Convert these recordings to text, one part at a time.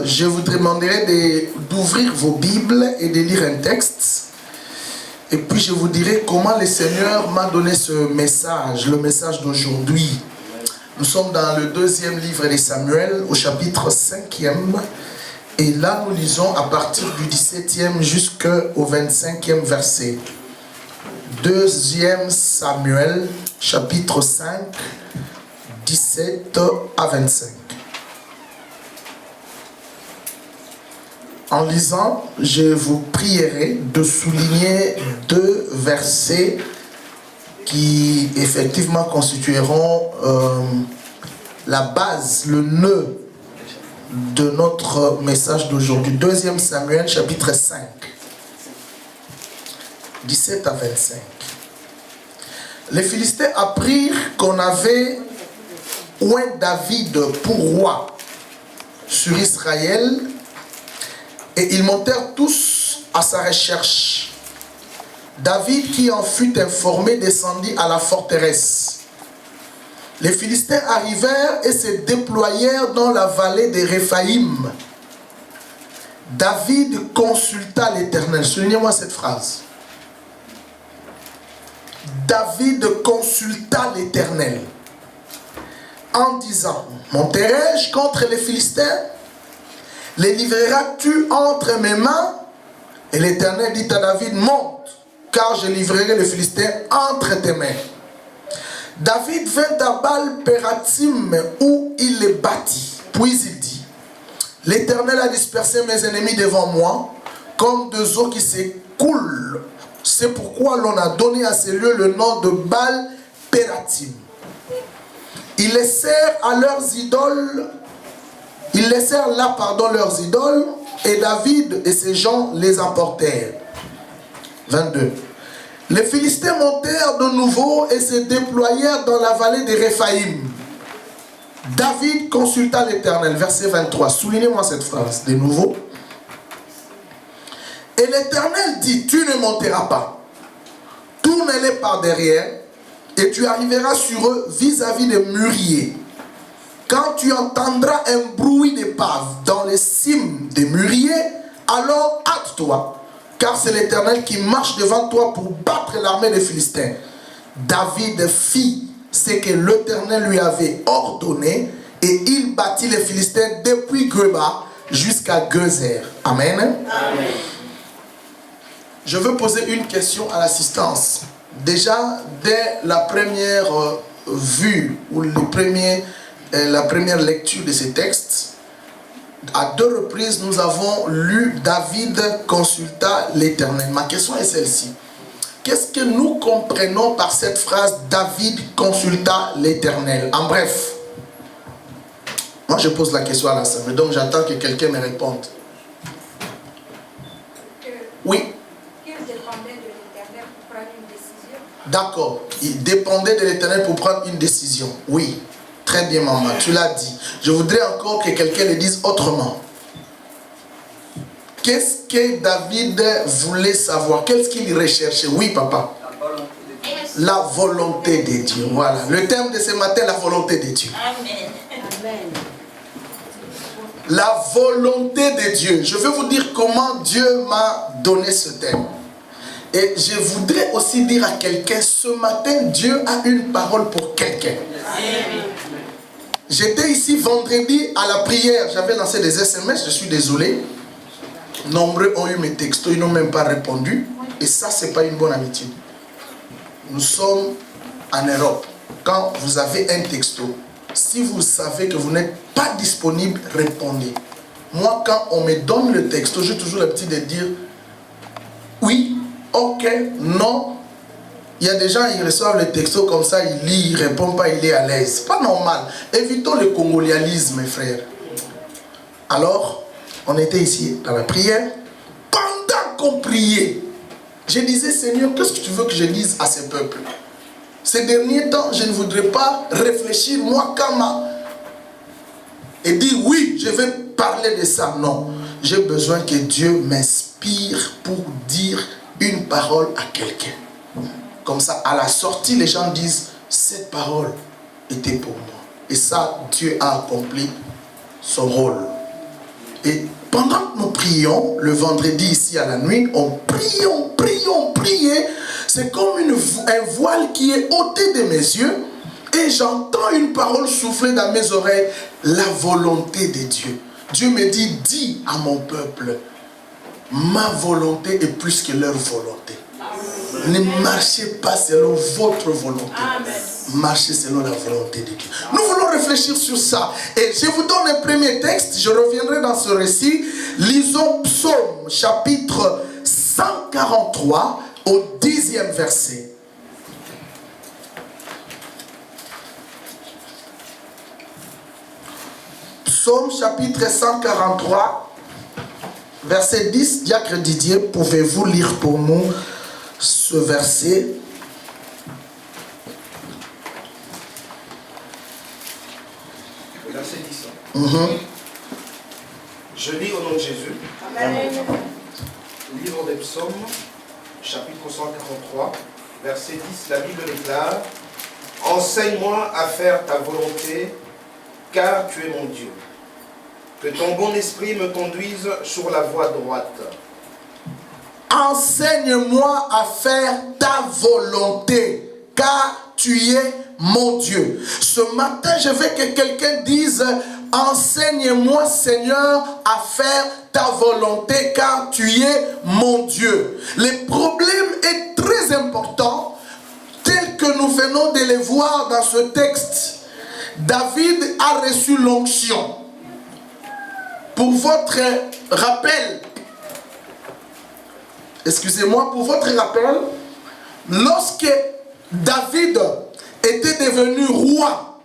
Je vous demanderai d'ouvrir vos Bibles et de lire un texte. Et puis je vous dirai comment le Seigneur m'a donné ce message, le message d'aujourd'hui. Nous sommes dans le deuxième livre de Samuel, au chapitre 5e. Et là, nous lisons à partir du 17e jusqu'au 25e verset. Deuxième Samuel, chapitre 5, 17 à 25. En lisant, je vous prierai de souligner deux versets qui effectivement constitueront la base, le nœud de notre message d'aujourd'hui. Deuxième Samuel, chapitre 5, 17 à 25. Les Philistins apprirent qu'on avait oint David pour roi sur Israël, et ils montèrent tous à sa recherche. David, qui en fut informé, descendit à la forteresse. Les Philistins arrivèrent et se déployèrent dans la vallée de Réphaïm. David consulta l'Éternel. Soulignez-moi cette phrase. David consulta l'Éternel en disant: monterai-je contre les Philistins? Les livreras-tu entre mes mains? Et l'Éternel dit à David: monte, car je livrerai les Philistins entre tes mains. David vint à Baal-Pératim où il les bâtit. Puis il dit: l'Éternel a dispersé mes ennemis devant moi, comme deux eaux qui s'écoulent. C'est pourquoi l'on a donné à ces lieux le nom de Baal-Pératim. Ils laissèrent leurs idoles et David et ses gens les emportèrent. 22. Les Philistins montèrent de nouveau et se déployèrent dans la vallée de Réphaïm. David consulta l'Éternel. Verset 23. Soulignez-moi cette phrase de nouveau. Et l'Éternel dit: tu ne monteras pas. Tourne-les par derrière et tu arriveras sur eux vis-à-vis des mûriers. Quand tu entendras un bruit d'épave dans les cimes des mûriers, alors hâte-toi, car c'est l'Éternel qui marche devant toi pour battre l'armée des Philistins. David fit ce que l'Éternel lui avait ordonné, et il battit les Philistins depuis Geba jusqu'à Gezer. Amen. Amen. Je veux poser une question à l'assistance. Déjà, dès la première vue, ou la première lecture de ces textes, à deux reprises, nous avons lu David consulta l'Éternel. Ma question est celle-ci. Qu'est-ce que nous comprenons par cette phrase David consulta l'Éternel? En bref, moi je pose la question à la salle, donc j'attends que quelqu'un me réponde. Oui. Qu'il dépendait de l'Éternel pour prendre une décision. D'accord. Il dépendait de l'Éternel pour prendre une décision. Oui. Très bien, maman, tu l'as dit. Je voudrais encore que quelqu'un le dise autrement. Qu'est-ce que David voulait savoir? Qu'est-ce qu'il recherchait? Oui, papa. La volonté de Dieu. Voilà. Le thème de ce matin, la volonté de Dieu. Amen. Amen. La volonté de Dieu. Je vais vous dire comment Dieu m'a donné ce thème. Et je voudrais aussi dire à quelqu'un, ce matin, Dieu a une parole pour quelqu'un. J'étais ici vendredi à la prière. J'avais lancé des SMS, je suis désolé. Nombreux ont eu mes textos, ils n'ont même pas répondu. Et ça, ce n'est pas une bonne habitude. Nous sommes en Europe. Quand vous avez un texto, si vous savez que vous n'êtes pas disponible, répondez. Moi, quand on me donne le texto, j'ai toujours l'habitude de dire oui, ok, non. Il y a des gens, ils reçoivent le texto comme ça, ils lisent, ils ne répondent pas, il est à l'aise. C'est pas normal. Évitons le congolialisme, mes frères. Alors, on était ici dans la prière. Pendant qu'on priait, je disais: Seigneur, qu'est-ce que tu veux que je dise à ce peuple? Ces derniers temps, je ne voudrais pas réfléchir, moi, et dire oui, je vais parler de ça. Non, j'ai besoin que Dieu m'inspire pour dire une parole à quelqu'un. Comme ça, à la sortie, les gens disent: cette parole était pour moi. Et ça, Dieu a accompli son rôle. Et pendant que nous prions, le vendredi ici à la nuit, on priait. C'est comme un voile qui est ôté de mes yeux. Et j'entends une parole souffler dans mes oreilles, la volonté de Dieu. Dieu me dit, dis à mon peuple, ma volonté est plus que leur volonté. Ne marchez pas selon votre volonté. Amen. Marchez selon la volonté de Dieu. Nous voulons réfléchir sur ça. Et je vous donne un premier texte. Je reviendrai dans ce récit. Lisons Psaume chapitre 143 au 10e verset. Psaume chapitre 143 verset 10. Diacre Didier, pouvez-vous lire pour nous ce verset? Verset 10. Je lis au nom de Jésus. Amen. Livre des Psaumes, chapitre 143, verset 10. La Bible déclare: enseigne-moi à faire ta volonté, car tu es mon Dieu. Que ton bon esprit me conduise sur la voie droite. Enseigne-moi à faire ta volonté, car tu es mon Dieu. Ce matin, je veux que quelqu'un dise, enseigne-moi, Seigneur, à faire ta volonté, car tu es mon Dieu. Le problème est très important, tel que nous venons de le voir dans ce texte. David a reçu l'onction. Pour votre rappel, excusez-moi, pour votre rappel, lorsque David était devenu roi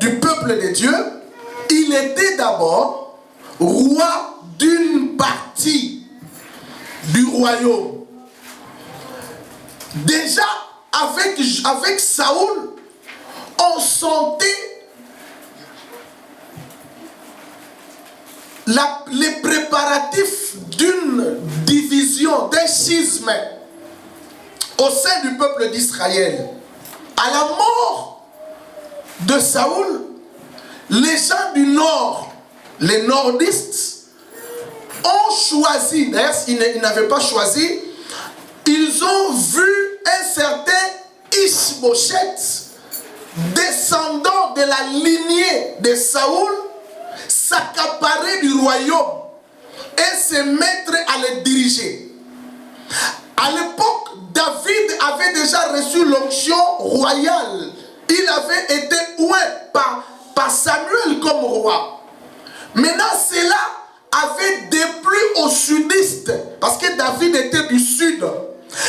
du peuple de Dieu, il était d'abord roi d'une partie du royaume. Déjà, avec Saoul, on sentait les préparatifs d'une division, d'un schisme au sein du peuple d'Israël. À la mort de Saoul, les gens du nord, les nordistes, ont choisi, d'ailleurs ils n'avaient pas choisi, ils ont vu un certain Ishbosheth, descendant de la lignée de Saoul, s'accaparer du royaume et se mettre à le diriger. À l'époque, David avait déjà reçu l'onction royale. Il avait été oint par Samuel comme roi. Maintenant, cela avait déplu aux sudistes, parce que David était du sud.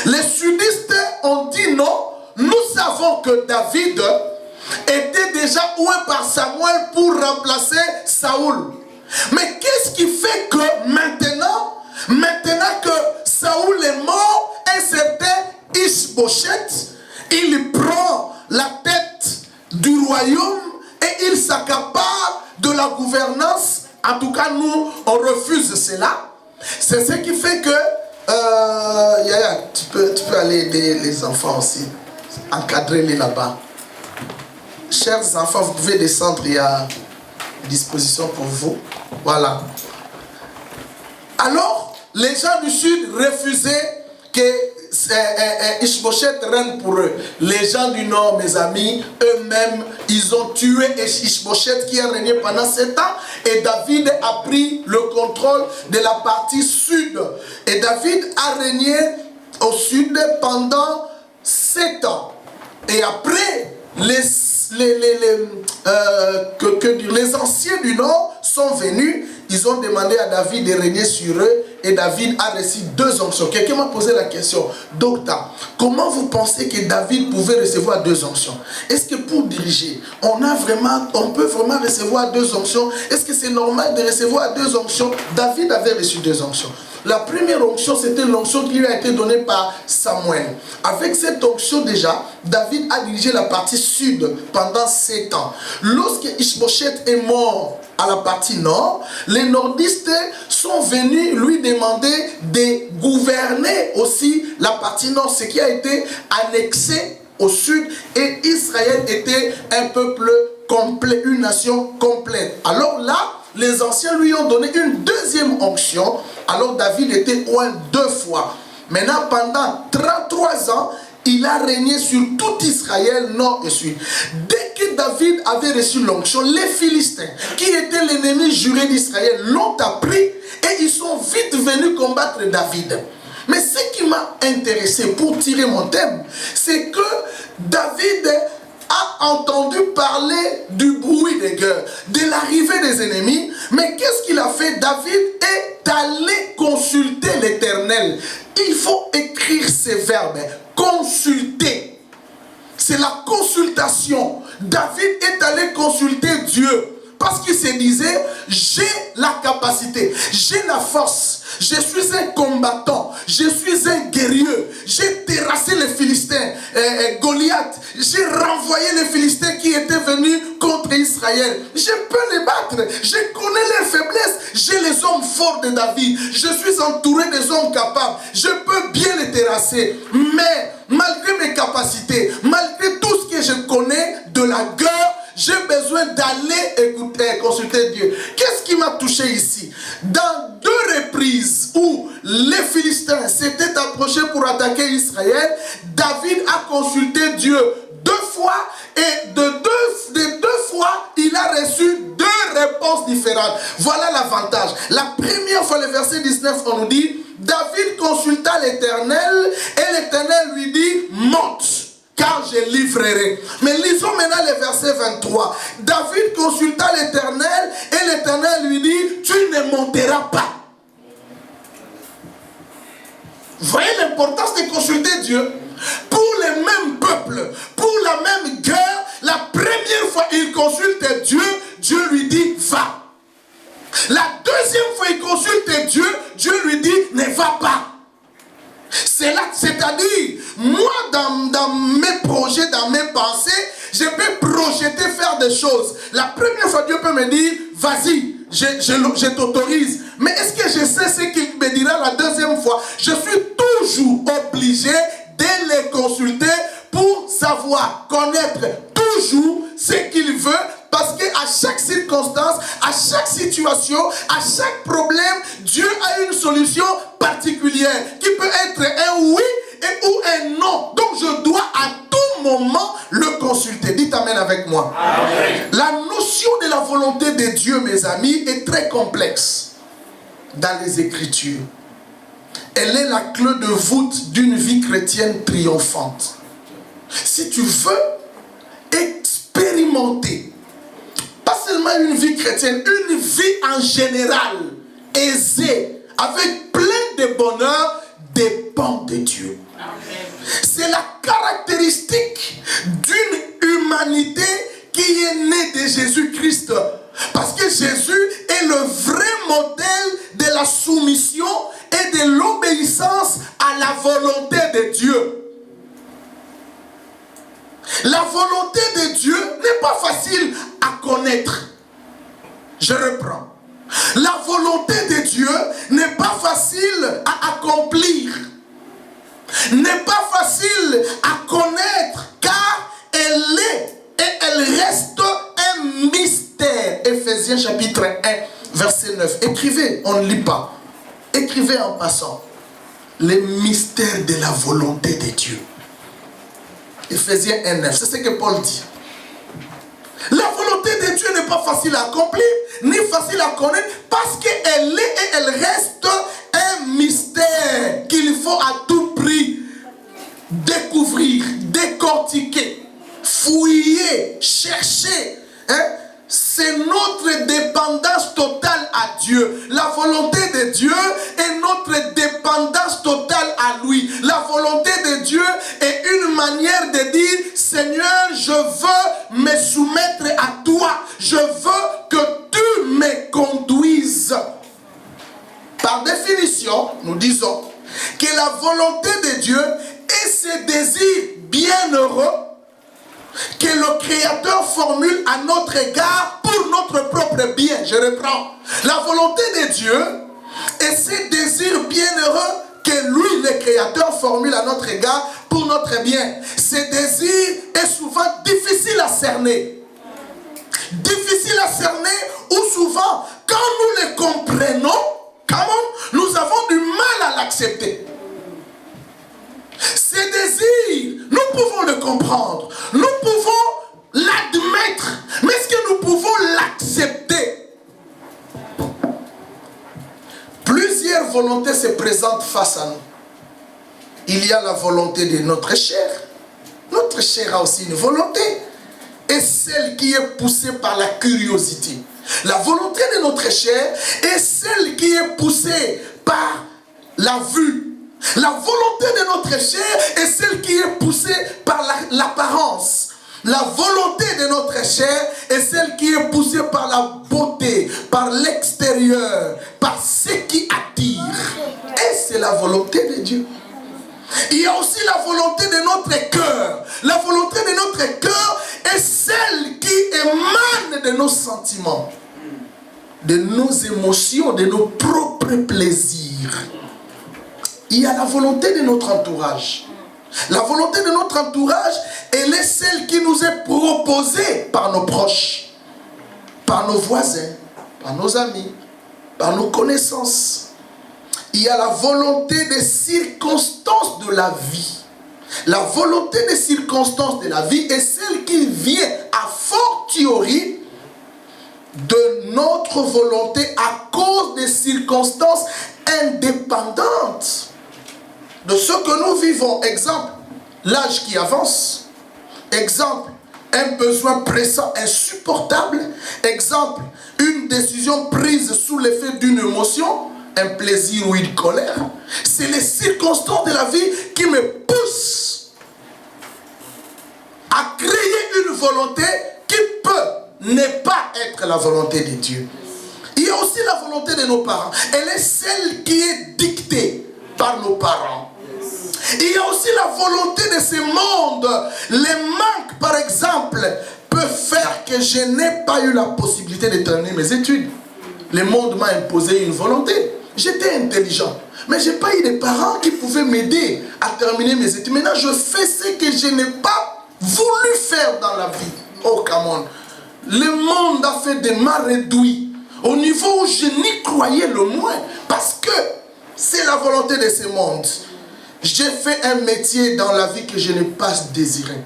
Les sudistes ont dit non, nous savons que David était déjà oint par Samuel pour remplacer Saoul. Mais qu'est-ce qui fait que maintenant que Saoul est mort, un certain Ishbosheth, il prend la tête du royaume et il s'accapare de la gouvernance. En tout cas, nous, on refuse cela. C'est ce qui fait que Yaya, tu peux aller aider les enfants aussi, encadrer-les là-bas. Chers enfants, vous pouvez descendre, il y a disposition pour vous. Voilà. Alors, les gens du sud refusaient que Ishbosheth règne pour eux. Les gens du nord, mes amis, eux-mêmes, ils ont tué Ishbosheth qui a régné pendant 7 ans. Et David a pris le contrôle de la partie sud. Et David a régné au sud pendant 7 ans. Et après, les anciens du nord sont venus, ils ont demandé à David de régner sur eux et David a reçu 2 onctions. Quelqu'un m'a posé la question, docteur, comment vous pensez que David pouvait recevoir 2 onctions? Est-ce que pour diriger, on peut vraiment recevoir 2 onctions? Est-ce que c'est normal de recevoir 2 onctions? David avait reçu 2 onctions. La première onction, c'était l'onction qui lui a été donnée par Samuel. Avec cette onction déjà, David a dirigé la partie sud pendant 7 ans. Lorsque Ishbosheth est mort à la partie nord, les nordistes sont venus lui demander de gouverner aussi la partie nord, ce qui a été annexé au sud, et Israël était un peuple complet, une nation complète. Alors là, les anciens lui ont donné une deuxième onction. Alors David était oint 2 fois. Maintenant, pendant 33 ans, il a régné sur tout Israël, nord et sud. Dès que David avait reçu l'onction, les Philistins, qui étaient l'ennemi juré d'Israël, l'ont appris et ils sont vite venus combattre David. Mais ce qui m'a intéressé pour tirer mon thème, c'est que David a entendu parler du bruit des guerres, de l'arrivée des ennemis. Mais qu'est-ce qu'il a fait? David est allé consulter l'Éternel. Il faut écrire ces verbes. Consulter. C'est la consultation. David est allé consulter Dieu. Parce qu'il se disait, j'ai la capacité, j'ai la force, je suis un combattant, je suis un guerrier, j'ai terrassé les Philistins, Goliath, j'ai renvoyé les Philistins qui étaient venus contre Israël. Je peux les battre, je connais leurs faiblesses, j'ai les hommes forts de David, je suis entouré des hommes capables, je peux bien les terrasser. Mais malgré mes capacités, malgré tout ce que je connais de la guerre, j'ai besoin d'aller écouter, consulter Dieu. Qu'est-ce qui m'a touché ici? Dans 2 reprises où les Philistins s'étaient approchés pour attaquer Israël, David a consulté Dieu 2 fois et de deux fois, il a reçu 2 réponses différentes. Voilà l'avantage. La première fois, le verset 19, on nous dit, David consulta l'Éternel et l'Éternel lui dit, monte, car je livrerai. Mais lisons maintenant le verset 23. David consulta l'Éternel et l'Éternel lui dit, tu ne monteras pas. Voyez l'importance de consulter Dieu. Pour le même peuple, pour la même guerre, la première fois il consulte Dieu, Dieu lui dit, va. La deuxième fois il consulte Dieu, Dieu lui dit, ne va pas. C'est-à-dire, moi dans mes projets, dans mes pensées, je peux projeter faire des choses. La première fois, Dieu peut me dire, vas-y, je t'autorise. Mais est-ce que je sais ce qu'il me dira la deuxième fois? Je suis toujours obligé de les consulter pour savoir, connaître toujours ce qu'il veut. Parce qu'à chaque circonstance, à chaque situation, à chaque problème, Dieu a une solution particulière qui peut être un oui ou un non. Donc je dois à tout moment le consulter. Dites amen avec moi. Amen. La notion de la volonté de Dieu, mes amis, est très complexe dans les Écritures. Elle est la clé de voûte d'une vie chrétienne triomphante. Si tu veux expérimenter pas seulement une vie chrétienne, une vie en général, aisée, avec plein de bonheur, dépend de Dieu. C'est la caractéristique d'une humanité qui est née de Jésus-Christ. Parce que Jésus est le vrai modèle de la soumission et de l'obéissance à la volonté de Dieu. La volonté de Dieu n'est pas facile à connaître. Je reprends. La volonté de Dieu n'est pas facile à accomplir. N'est pas facile à connaître car elle est et elle reste un mystère. Éphésiens chapitre 1, verset 9. Écrivez, on ne lit pas. Écrivez en passant. Les mystères de la volonté de Dieu. Éphésiens 1, 9. C'est ce que Paul dit. La volonté de Dieu n'est pas facile à accomplir, ni facile à connaître, parce qu'elle est et elle reste un mystère qu'il faut à tout prix découvrir, décortiquer, fouiller, chercher. C'est notre dépendance totale à Dieu. La volonté de Dieu est notre dépendance totale à lui. La volonté de Dieu est une manière de dire, Seigneur, je veux me soumettre à toi. Je veux que tu me conduises. Par définition, nous disons que la volonté de Dieu est ce désir bienheureux que le Créateur formule à notre égard pour notre propre bien. Je reprends. La volonté de Dieu est ce désir bienheureux que lui, le Créateur, formule à notre égard pour notre bien. Ce désir est souvent difficile à cerner. difficiles à cerner, ou souvent, quand nous les comprenons, nous avons du mal à l'accepter. Ces désirs, nous pouvons le comprendre, nous pouvons l'admettre, mais est-ce que nous pouvons l'accepter? Plusieurs volontés se présentent face à nous. Il y a la volonté de notre chair. Notre chair a aussi une volonté. Et celle qui est poussée par la curiosité. La volonté de notre chair est celle qui est poussée par la vue. La volonté de notre chair est celle qui est poussée par l'apparence. La volonté de notre chair est celle qui est poussée par la beauté, par l'extérieur, par ce qui attire. Et c'est la volonté de Dieu. Il y a aussi la volonté de notre cœur. La volonté de notre cœur est celle qui émane de nos sentiments, de nos émotions, de nos propres plaisirs. Il y a la volonté de notre entourage. La volonté de notre entourage, elle est celle qui nous est proposée par nos proches, par nos voisins, par nos amis, par nos connaissances. Il y a la volonté des circonstances de la vie. La volonté des circonstances de la vie est celle qui vient a fortiori de notre volonté à cause des circonstances indépendantes de ce que nous vivons. Exemple, l'âge qui avance. Exemple, un besoin pressant, insupportable. Exemple, une décision prise sous l'effet d'une émotion, un plaisir ou une colère. C'est les circonstances de la vie qui me poussent à créer une volonté qui peut ne pas être la volonté de Dieu. Il y a aussi la volonté de nos parents. Elle est celle qui est dictée par nos parents. Il y a aussi la volonté de ce monde. Les manques, par exemple, peuvent faire que je n'ai pas eu la possibilité de terminer mes études. Le monde m'a imposé une volonté. J'étais intelligent, mais je n'ai pas eu de parents qui pouvaient m'aider à terminer mes études. Maintenant, je fais ce que je n'ai pas voulu faire dans la vie. Oh, come on. Le monde a fait des mains réduits au niveau où je n'y croyais le moins, parce que c'est la volonté de ce monde. J'ai fait un métier dans la vie que je n'ai pas désiré.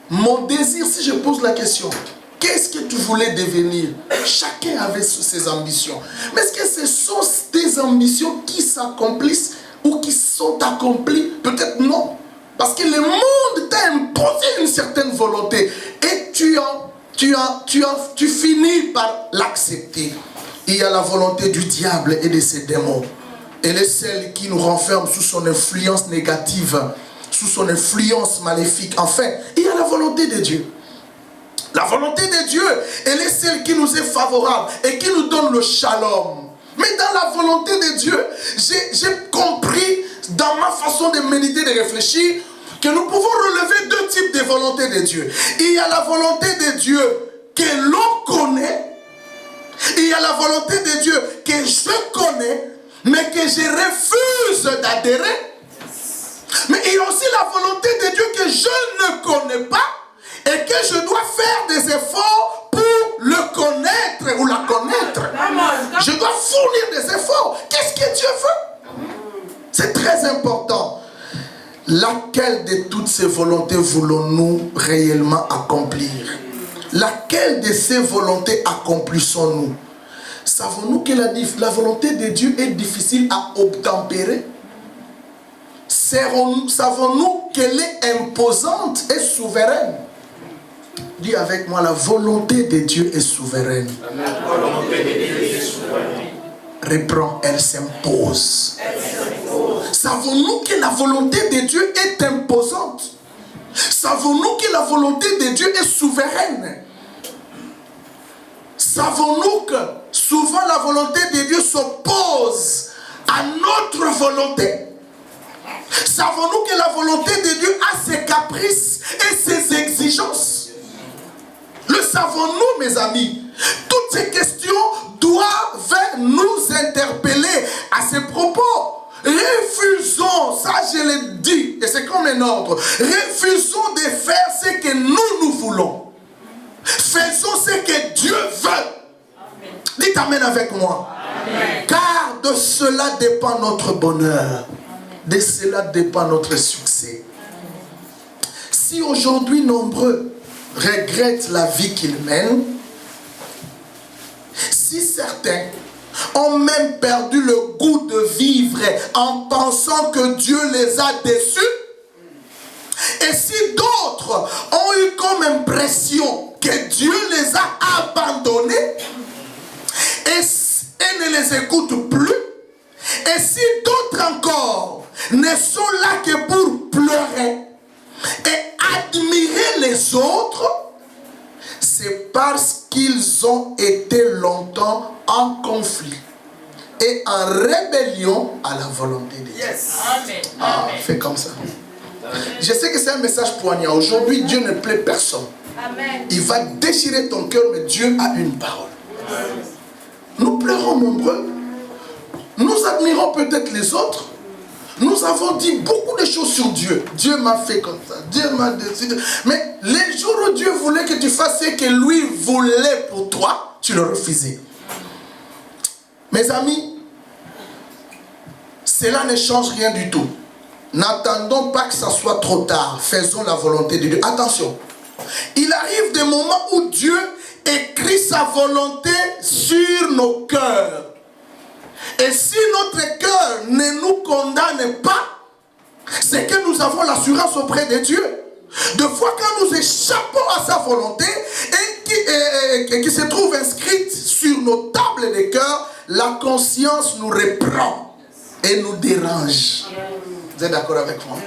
Mon désir, si je pose la question, qu'est-ce que tu voulais devenir? Chacun avait ses ambitions. Mais est-ce que ce sont des ambitions qui s'accomplissent ou qui sont accomplies? Peut-être non. Parce que le monde t'a imposé une certaine volonté. Et tu finis par l'accepter. Il y a la volonté du diable et de ses démons. Elle est celle qui nous renferme sous son influence négative, sous son influence maléfique. Enfin, il y a la volonté de Dieu. La volonté de Dieu, elle est celle qui nous est favorable et qui nous donne le shalom. Mais dans la volonté de Dieu, j'ai compris dans ma façon de méditer, de réfléchir, que nous pouvons relever deux types de volonté de Dieu. Il y a la volonté de Dieu que l'on connaît. Il y a la volonté de Dieu que je connais, mais que je refuse d'adhérer. Mais il y a aussi la volonté de Dieu que je ne connais pas et que je dois faire des efforts pour le connaître ou la connaître. Je dois fournir des efforts. Qu'est-ce que Dieu veut? C'est très important. Laquelle de toutes ces volontés voulons-nous réellement accomplir? Laquelle de ces volontés accomplissons-nous? Savons-nous que la volonté de Dieu est difficile à obtempérer? Savons-nous qu'elle est imposante et souveraine? Dis avec moi, la volonté de Dieu est souveraine. La volonté de Dieu est souveraine. Reprends, elle s'impose. Savons-nous que la volonté de Dieu est imposante? Savons-nous que la volonté de Dieu est souveraine? Savons-nous que souvent la volonté de Dieu s'oppose à notre volonté? Savons-nous que la volonté de Dieu a ses caprices et ses exigences? Le savons-nous, mes amis? Toutes ces questions doivent nous interpeller à ces propos. Refusons, ça je l'ai dit, et c'est comme un ordre, refusons de faire ce que nous voulons. Faisons ce que Dieu veut. Amen. Dites Amen avec moi. Amen. Car de cela dépend notre bonheur. Amen. De cela dépend notre succès. Amen. Si aujourd'hui nombreux regrettent la vie qu'ils mènent, si certains ont même perdu le goût de vivre en pensant que Dieu les a déçus, et si d'autres ont eu comme impression que Dieu les a abandonnés et ne les écoute plus, et si d'autres encore ne sont là que pour pleurer et admirer les autres, c'est parce qu'ils ont été longtemps en conflit et en rébellion à la volonté de Dieu. Yes. Amen. Ah, fais comme ça. Je sais que c'est un message poignant. Aujourd'hui, Dieu ne plaît personne. Amen. Il va déchirer ton cœur, mais Dieu a une parole. Amen. Nous pleurons nombreux. Nous admirons peut-être les autres. Nous avons dit beaucoup de choses sur Dieu. Dieu m'a fait comme ça. Dieu m'a décidé. Mais les jours où Dieu voulait que tu fasses ce que lui voulait pour toi, tu le refusais. Mes amis, cela ne change rien du tout. N'attendons pas que ça soit trop tard. Faisons la volonté de Dieu. Attention. Il arrive des moments où Dieu écrit sa volonté sur nos cœurs. Et si notre cœur ne nous condamne pas, c'est que nous avons l'assurance auprès de Dieu. De fois quand nous échappons à sa volonté et qui se trouve inscrite sur nos tables de cœur, la conscience nous reprend et nous dérange. Vous êtes d'accord avec moi?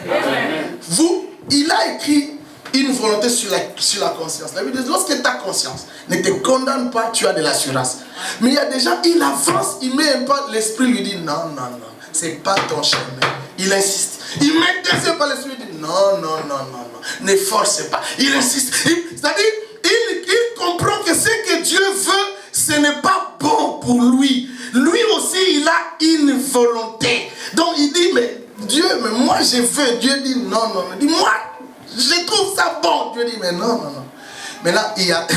Vous, il a écrit une volonté sur la conscience. Lorsque ta conscience ne te condamne pas, tu as de l'assurance. Mais il y a des gens, il avance, il met un pas, l'esprit lui dit non, non, non, c'est pas ton chemin. Il insiste. Il met deuxième pas, l'esprit lui dit non, non, non, non, non, ne force pas. Il insiste. C'est-à-dire, il comprend que ce que Dieu veut, ce n'est pas bon pour lui. Lui aussi, il a une volonté. Donc il dit, mais Dieu, mais moi je veux. Dieu dit non, non, non. Dis-moi. Je trouve ça bon. Dieu dit, mais non, non, non. Mais là, il y a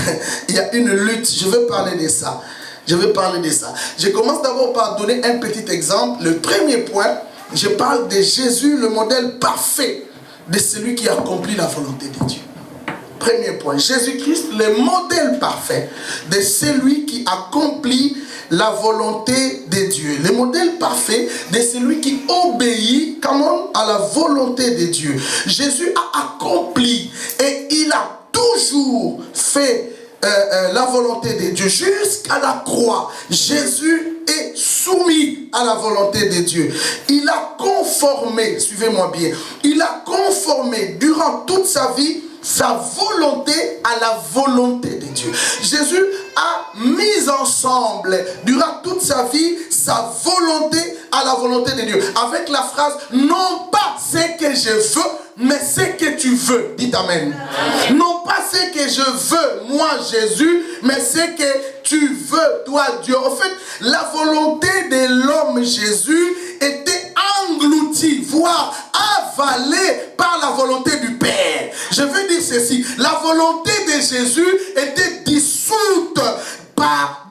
une lutte. Je veux parler de ça. Je commence d'abord par donner un petit exemple. Le premier point, je parle de Jésus, le modèle parfait de celui qui accomplit la volonté de Dieu. Premier point, Jésus-Christ, le modèle parfait de celui qui accomplit la volonté de Dieu. Le modèle parfait de celui qui obéit à la volonté de Dieu. Jésus a accompli et il a toujours fait la volonté de Dieu jusqu'à la croix. Jésus est soumis à la volonté de Dieu. Il a conformé, suivez-moi bien, il a conformé durant toute sa vie sa volonté à la volonté de Dieu. Jésus a mis ensemble durant toute sa vie sa volonté à la volonté de Dieu. Avec la phrase, non pas ce que je veux, mais ce que tu veux. Dites Amen. Amen. Non pas ce que je veux, moi Jésus, mais ce que tu veux, toi Dieu. En fait, la volonté de l'homme Jésus était engloutie, voire avalée par la volonté du Père. Je veux dire ceci, la volonté de Jésus était dissoute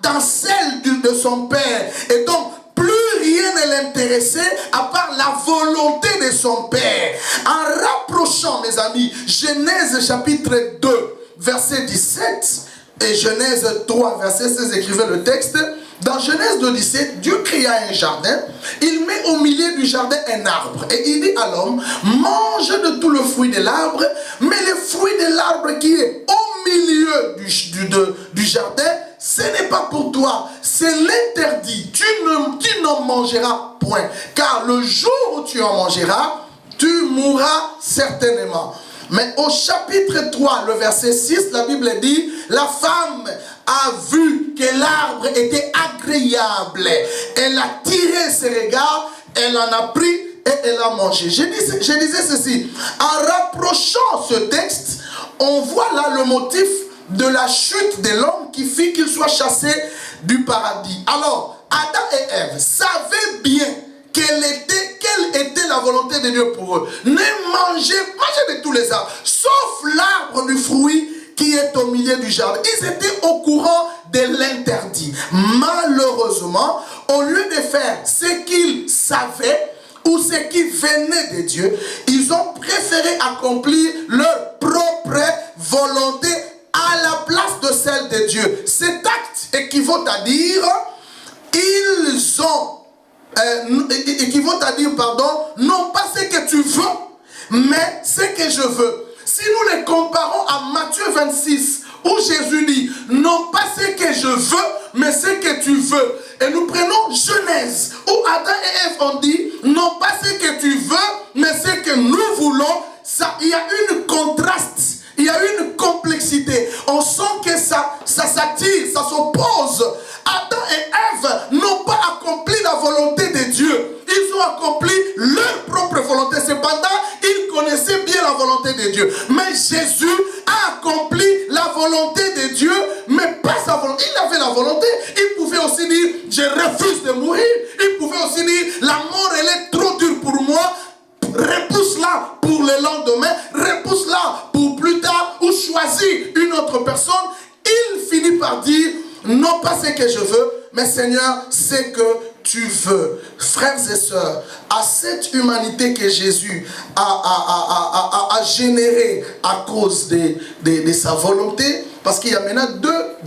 dans celle de son Père. Et donc, plus rien ne l'intéressait à part la volonté de son Père. En rapprochant, mes amis, Genèse chapitre 2, verset 17 et Genèse 3, verset 16, écrivez le texte. Dans Genèse 2, 17, Dieu créa un jardin. Il met au milieu du jardin un arbre. Et il dit à l'homme, mange de tout le fruit de l'arbre, mais le fruit de l'arbre qui est au milieu du jardin, ce n'est pas pour toi, c'est l'interdit. Tu n'en mangeras point. Car le jour où tu en mangeras, tu mourras certainement. Mais au chapitre 3, le verset 6, la Bible dit, la femme a vu que l'arbre était agréable. Elle a tiré ses regards, elle en a pris et elle a mangé. Je disais ceci, en rapprochant ce texte, on voit là le motif de la chute de l'homme qui fit qu'il soit chassé du paradis. Alors, Adam et Ève savaient bien quelle était la volonté de Dieu pour eux. Ne mangez de tous les arbres, sauf l'arbre du fruit qui est au milieu du jardin. Ils étaient au courant de l'interdit. Malheureusement, au lieu de faire ce qu'ils savaient ou ce qui venait de Dieu, ils ont préféré accomplir leur propre volonté à la place de celle de Dieu. Cet acte équivaut à dire, non pas ce que tu veux, mais ce que je veux. Si nous les comparons à Matthieu 26, où Jésus dit, non pas ce que je veux, mais ce que tu veux. Et nous prenons Genèse, où Adam et Ève ont dit, non pas ce que tu veux, mais ce que nous voulons. Ça, il y a une contraste, il y a une complexité. On sent que ça s'attire, ça s'oppose. Adam et Ève n'ont pas accompli la volonté de Dieu. Ils ont accompli leur propre volonté. Cependant, ils connaissaient bien la volonté de Dieu. Mais Jésus a accompli la volonté de Dieu, mais pas sa volonté. Il avait la volonté. Il pouvait aussi dire, je refuse de mourir. Il pouvait aussi dire, la mort, elle est trop dure pour moi. Repousse-la pour le lendemain. Repousse-la pour plus tard. Ou choisis une autre personne. Il finit par dire, non pas ce que je veux, mais Seigneur, c'est que tu veux. Frères et sœurs, à cette humanité que Jésus a générée à cause de sa volonté, parce qu'il y a maintenant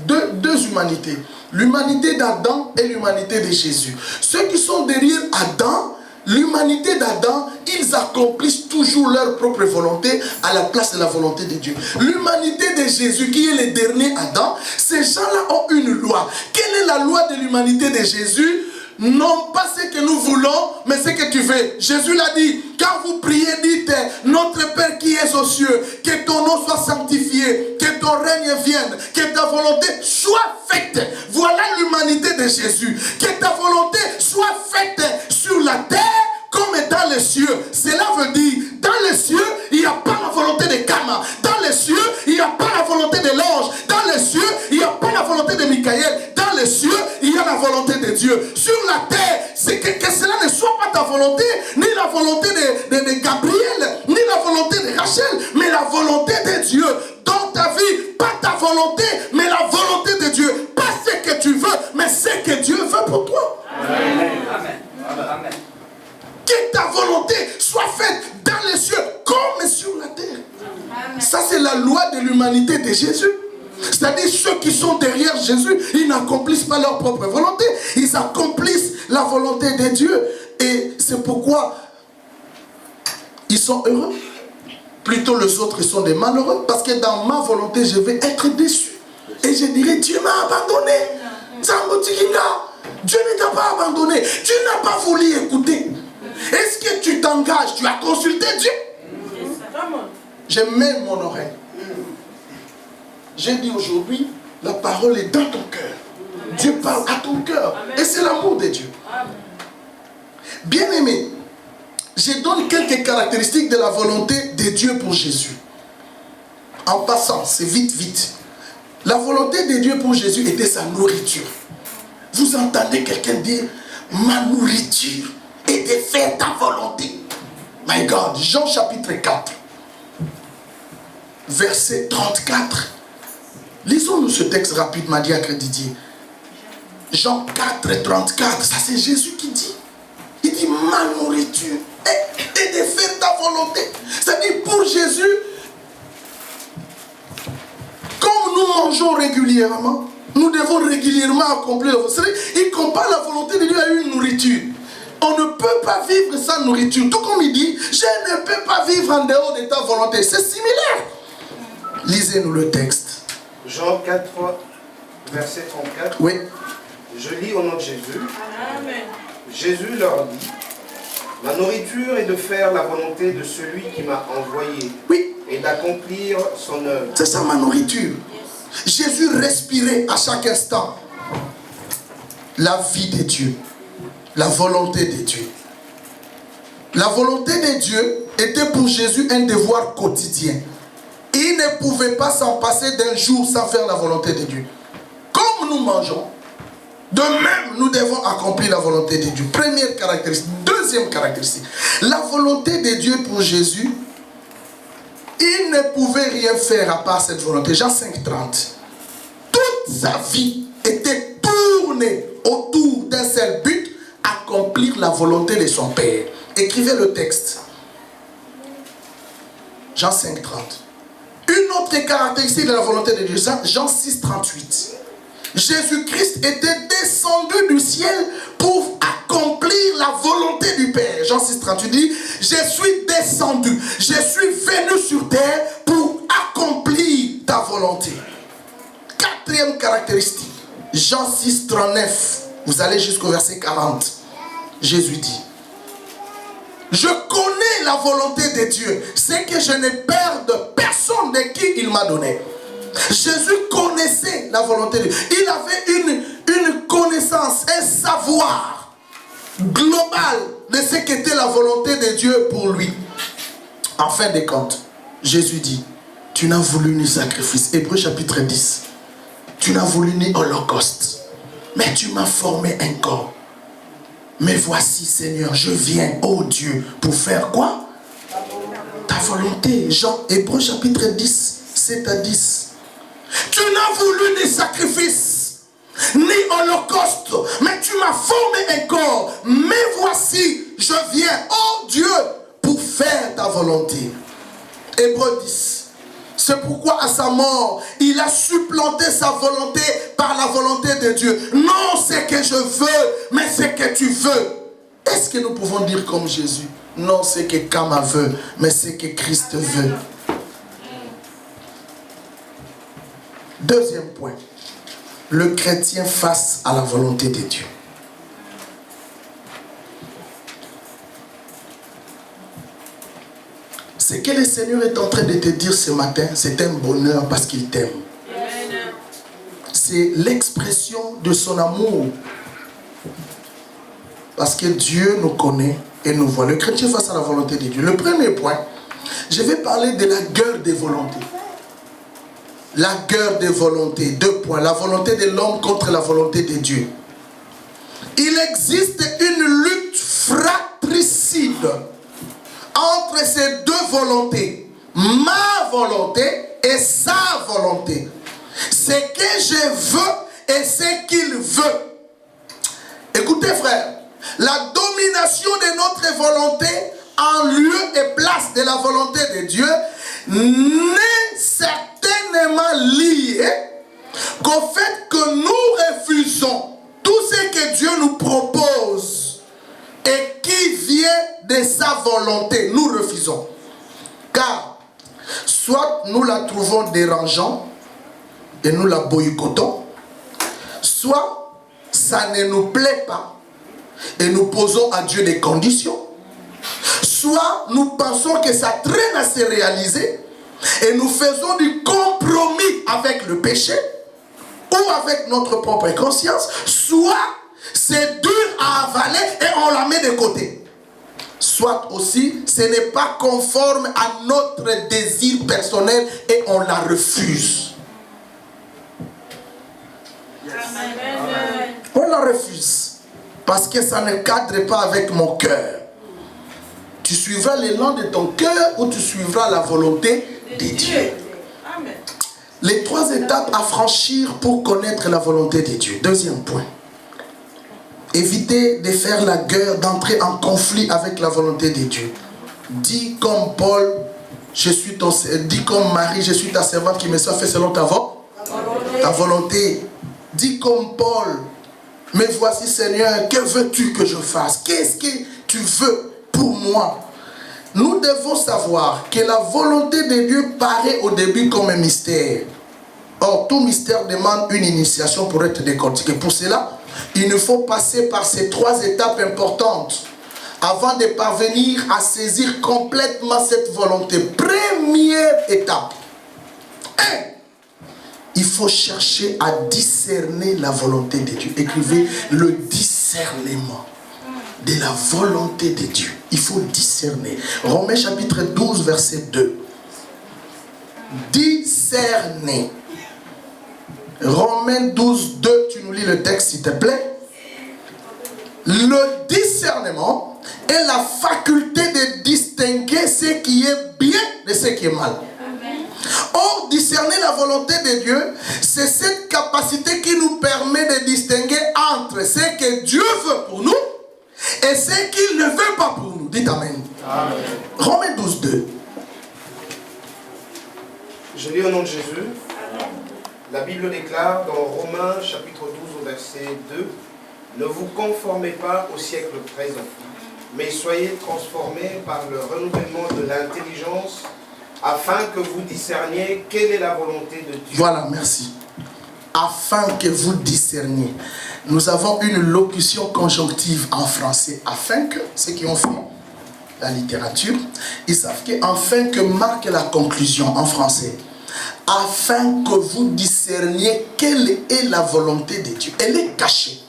deux humanités. L'humanité d'Adam et l'humanité de Jésus. Ceux qui sont derrière Adam, l'humanité d'Adam, ils accomplissent toujours leur propre volonté à la place de la volonté de Dieu. L'humanité de Jésus, qui est le dernier Adam, ces gens-là ont une loi. Quelle est la loi de l'humanité de Jésus? Non pas ce que nous voulons, mais ce que tu veux. Jésus l'a dit, quand vous priez, dites, notre Père qui est aux cieux, que ton nom soit sanctifié, que ton règne vienne, que ta volonté soit faite. Voilà l'humanité de Jésus. Que ta volonté soit faite sur la terre comme dans les cieux. Cela veut dire, dans les cieux, il n'y a pas la volonté de Kama. Dans les cieux, il n'y a pas la volonté de l'ange. Dans les cieux, il n'y a pas la volonté de Michael. Dans les cieux, il y a la volonté de Dieu. Sur la terre, c'est que cela ne soit pas ta volonté, ni la volonté de Gabriel, ni la volonté de Rachel, mais la volonté de Dieu. Dans ta vie, pas ta volonté, mais la volonté de Dieu. Pas ce que tu veux, mais ce que Dieu veut pour toi. Amen. Amen. Amen. Que ta volonté soit faite dans les cieux comme sur la terre. Amen. Ça, c'est la loi de l'humanité de Jésus. C'est-à-dire ceux qui sont derrière Jésus, ils n'accomplissent pas leur propre volonté. Ils accomplissent la volonté de Dieu. Et c'est pourquoi ils sont heureux. Plutôt les autres sont des malheureux. Parce que dans ma volonté, je vais être déçu. Et je dirais, Dieu m'a abandonné. Dieu ne t'a pas abandonné. Tu n'as pas voulu écouter. Est-ce que tu t'engages? Tu as consulté Dieu? Je mets mon oreille. J'ai dit aujourd'hui, la parole est dans ton cœur. Amen. Dieu parle à ton cœur. Amen. Et c'est l'amour de Dieu. Bien aimé, je donne quelques caractéristiques de la volonté de Dieu pour Jésus. En passant, c'est vite. La volonté de Dieu pour Jésus était sa nourriture. Vous entendez quelqu'un dire, ma nourriture est de faire ta volonté. My God, Jean chapitre 4, verset 34. Lisons-nous ce texte rapidement, diacre Didier. Jean 4, 34, ça c'est Jésus qui dit. Il dit, ma nourriture est de faire ta volonté. C'est-à-dire pour Jésus, comme nous mangeons régulièrement, nous devons régulièrement accomplir la volonté. Il compare la volonté de Dieu à une nourriture. On ne peut pas vivre sans nourriture. Tout comme il dit, je ne peux pas vivre en dehors de ta volonté. C'est similaire. Lisez-nous le texte. Jean 4, verset 34. Oui. Je lis au nom de Jésus. Amen. Jésus leur dit, ma nourriture est de faire la volonté de celui qui m'a envoyé. Oui. Et d'accomplir son œuvre. C'est ça ma nourriture. Jésus respirait à chaque instant la vie de Dieu, la volonté de Dieu. La volonté de Dieu était pour Jésus un devoir quotidien. Il ne pouvait pas s'en passer d'un jour sans faire la volonté de Dieu. Comme nous mangeons, de même nous devons accomplir la volonté de Dieu. Première caractéristique. Deuxième caractéristique. La volonté de Dieu pour Jésus Il ne pouvait rien faire à part cette volonté. Jean 5,30. Toute sa vie était tournée autour d'un seul but, accomplir la volonté de son Père. Écrivez le texte. Jean 5,30. Une autre caractéristique de la volonté de Dieu, Jean 6,38. Jésus-Christ était descendu du ciel pour accomplir la volonté du Père. Jean 6,38 dit, je suis descendu, je suis venu sur terre pour accomplir ta volonté. Quatrième caractéristique, Jean 6,39, vous allez jusqu'au verset 40. Jésus dit, je connais la volonté de Dieu, c'est que je ne perde personne de qui il m'a donné. Jésus connaissait la volonté de Dieu. Il avait une connaissance, un savoir global de ce qu'était la volonté de Dieu pour lui. En fin de compte, Jésus dit, tu n'as voulu ni sacrifice. Hébreux chapitre 10. Tu n'as voulu ni holocauste, mais tu m'as formé un corps. Mais voici, Seigneur, je viens, ô Dieu, pour faire quoi? Ta volonté. Hébreux chapitre 10, 7 à 10. Tu n'as voulu ni sacrifice, ni holocauste, mais tu m'as formé un corps. Mais voici, je viens, ô Dieu, pour faire ta volonté. Hébreux 10. C'est pourquoi à sa mort, il a supplanté sa volonté par la volonté de Dieu. Non, c'est que je veux, mais c'est que tu veux. Est-ce que nous pouvons dire comme Jésus? Non, c'est que Kama veut, mais c'est que Christ veut. Deuxième point, le chrétien face à la volonté de Dieu. Ce que le Seigneur est en train de te dire ce matin, c'est un bonheur parce qu'il t'aime. C'est l'expression de son amour. Parce que Dieu nous connaît et nous voit. Le chrétien face à la volonté de Dieu. Le premier point, je vais parler de la guerre des volontés. La guerre des volontés. 2 points. La volonté de l'homme contre la volonté de Dieu. Il existe une lutte fratricide entre ces deux volontés. Ma volonté et sa volonté. Ce que je veux et ce qu'il veut. Écoutez frère, la domination de notre volonté en lieu et place de la volonté de Dieu n'est certainement liée qu'au fait que nous refusons tout ce que Dieu nous propose et qui vient de sa volonté. Nous refusons. Car soit nous la trouvons dérangeante et nous la boycottons, soit ça ne nous plaît pas et nous posons à Dieu des conditions, soit nous pensons que ça traîne à se réaliser et nous faisons du compromis avec le péché ou avec notre propre conscience, soit c'est dur à avaler et on la met de côté. Soit aussi ce n'est pas conforme à notre désir personnel et on la refuse. Amen. On la refuse parce que ça ne cadre pas avec mon cœur. Tu suivras l'élan de ton cœur ou tu suivras la volonté de Dieu. Amen. Les 3 étapes à franchir pour connaître la volonté de Dieu. Deuxième point. Éviter de faire la guerre, d'entrer en conflit avec la volonté de Dieu. Dis comme Paul, dis comme Marie, je suis ta servante qui me soit fait selon ta volonté. Dis comme Paul, mais voici Seigneur, que veux-tu que je fasse? Qu'est-ce que tu veux pour moi? Nous devons savoir que la volonté de Dieu paraît au début comme un mystère. Or, tout mystère demande une initiation pour être décortiqué. Pour cela, il nous faut passer par ces 3 étapes importantes avant de parvenir à saisir complètement cette volonté. Première étape. 1. Il faut chercher à discerner la volonté de Dieu. Écrivez le discernement de la volonté de Dieu. Il faut discerner. Romains chapitre 12, verset 2. Discerner. Romains 12, 2, tu nous lis le texte s'il te plaît. Le discernement est la faculté de distinguer ce qui est bien de ce qui est mal. Or, discerner la volonté de Dieu, c'est cette capacité qui nous permet de distinguer entre ce que Dieu veut pour nous et ce qu'il ne veut pas pour nous. Dites Amen. Amen. Romains 12, 2. Je lis au nom de Jésus. La Bible déclare dans Romains chapitre 12 au verset 2, « Ne vous conformez pas au siècle présent, mais soyez transformés par le renouvellement de l'intelligence, afin que vous discerniez quelle est la volonté de Dieu. » Voilà, merci. Afin que vous discerniez. Nous avons une locution conjonctive en français. Afin que, ceux qui ont fait la littérature, ils savent que afin que marque la conclusion en français. Afin que vous discerniez quelle est la volonté de Dieu. Elle est cachée.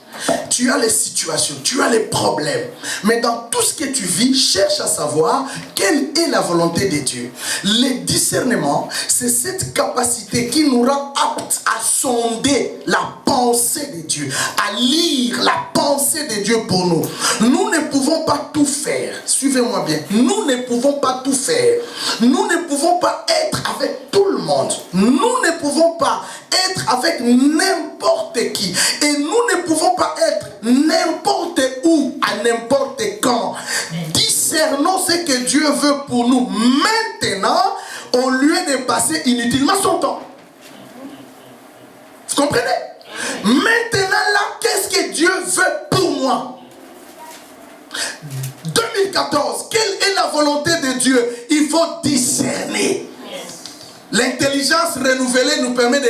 Tu as les situations, tu as les problèmes. Mais dans tout ce que tu vis, cherche à savoir quelle est la volonté de Dieu. Le discernement, c'est cette capacité qui nous rend aptes à sonder la pensée de Dieu, à lire la pensée de Dieu pour nous. Nous ne pouvons pas tout faire. Suivez-moi bien. Nous ne pouvons pas tout faire. Nous ne pouvons pas être avec tout le monde. Nous ne pouvons pas être avec n'importe qui. Et nous ne pouvons pas être n'importe où, à n'importe quand. Discernons ce que Dieu veut pour nous maintenant, au lieu de passer inutilement son temps. Vous comprenez? Maintenant là, qu'est-ce que Dieu veut pour moi? 2014, quelle est la volonté de Dieu? Il faut discerner. L'intelligence renouvelée nous permet de